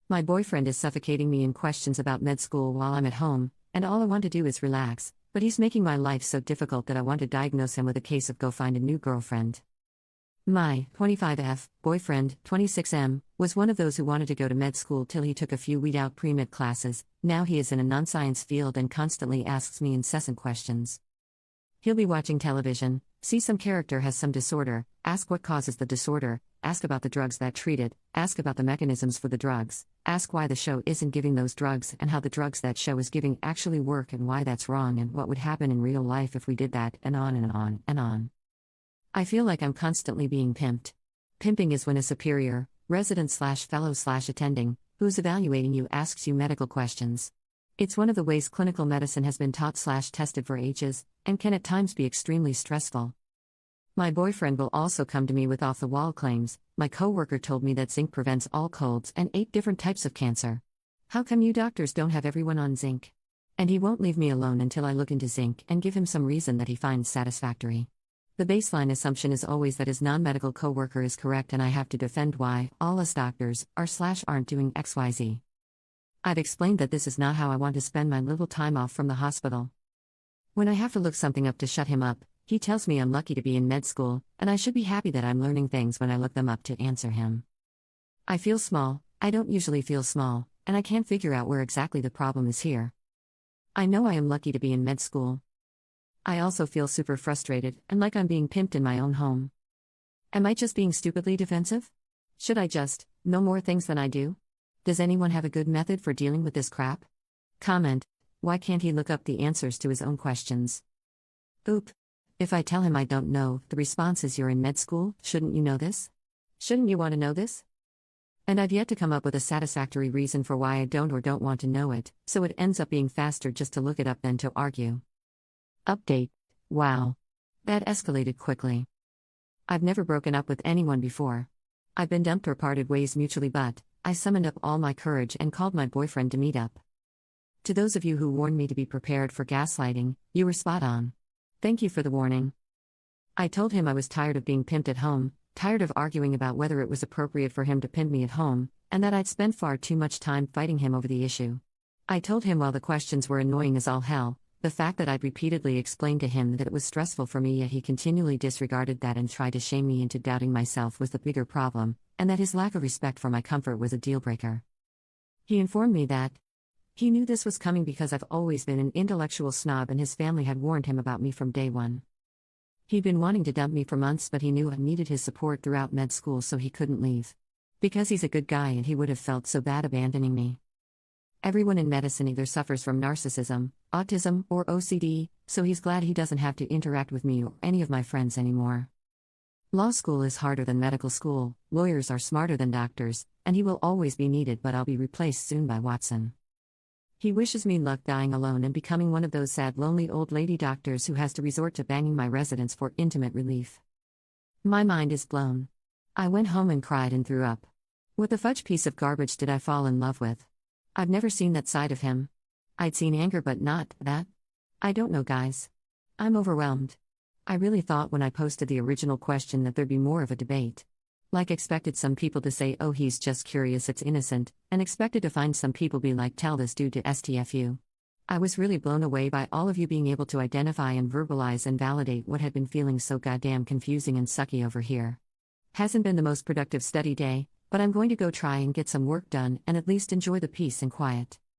My boyfriend is suffocating me in questions about med school while I'm at home, and all I want to do is relax, but he's making my life so difficult that I want to diagnose him with a case of go find a new girlfriend. My 25F boyfriend, 26M, was one of those who wanted to go to med school till he took a few weed out pre-med classes. Now he is in a non-science field and constantly asks me incessant questions. He'll be watching television, see some character has some disorder, ask what causes the disorder, ask about the drugs that treat it, ask about the mechanisms for the drugs, ask why the show isn't giving those drugs and how the drugs that show is giving actually work and why that's wrong and what would happen in real life if we did that, and on and on and on. I feel like I'm constantly being pimped. Pimping is when a superior, resident/fellow/attending, who's evaluating you asks you medical questions. It's one of the ways clinical medicine has been taught/tested for ages, and can at times be extremely stressful. My boyfriend will also come to me with off-the-wall claims. My coworker told me that zinc prevents all colds and 8 different types of cancer. How come you doctors don't have everyone on zinc? And he won't leave me alone until I look into zinc and give him some reason that he finds satisfactory. The baseline assumption is always that his non-medical coworker is correct and I have to defend why all us doctors are/aren't doing XYZ. I've explained that this is not how I want to spend my little time off from the hospital. When I have to look something up to shut him up, he tells me I'm lucky to be in med school, and I should be happy that I'm learning things when I look them up to answer him. I feel small, I don't usually feel small, and I can't figure out where exactly the problem is here. I know I am lucky to be in med school. I also feel super frustrated and like I'm being pimped in my own home. Am I just being stupidly defensive? Should I just know more things than I do? Does anyone have a good method for dealing with this crap? Comment: why can't he look up the answers to his own questions? Oop. If I tell him I don't know, the response is you're in med school, shouldn't you know this? Shouldn't you want to know this? And I've yet to come up with a satisfactory reason for why I don't or don't want to know it, so it ends up being faster just to look it up than to argue. Update. Wow. That escalated quickly. I've never broken up with anyone before. I've been dumped or parted ways mutually, but I summoned up all my courage and called my boyfriend to meet up. To those of you who warned me to be prepared for gaslighting, you were spot on. Thank you for the warning. I told him I was tired of being pimped at home, tired of arguing about whether it was appropriate for him to pimp me at home, and that I'd spent far too much time fighting him over the issue. I told him while the questions were annoying as all hell, the fact that I'd repeatedly explained to him that it was stressful for me yet he continually disregarded that and tried to shame me into doubting myself was the bigger problem, and that his lack of respect for my comfort was a deal-breaker. He informed me that he knew this was coming because I've always been an intellectual snob and his family had warned him about me from day one. He'd been wanting to dump me for months, but he knew I needed his support throughout med school, so he couldn't leave. Because he's a good guy and he would have felt so bad abandoning me. Everyone in medicine either suffers from narcissism, autism, or OCD, so he's glad he doesn't have to interact with me or any of my friends anymore. Law school is harder than medical school, lawyers are smarter than doctors, and he will always be needed, but I'll be replaced soon by Watson. He wishes me luck dying alone and becoming one of those sad lonely old lady doctors who has to resort to banging my residents for intimate relief. My mind is blown. I went home and cried and threw up. What the fudge piece of garbage did I fall in love with? I've never seen that side of him. I'd seen anger but not that. I don't know, guys. I'm overwhelmed. I really thought when I posted the original question that there'd be more of a debate. Like expected some people to say, oh, he's just curious, it's innocent, and expected to find some people be like, tell this dude to STFU. I was really blown away by all of you being able to identify and verbalize and validate what had been feeling so goddamn confusing and sucky over here. Hasn't been the most productive study day, but I'm going to go try and get some work done and at least enjoy the peace and quiet.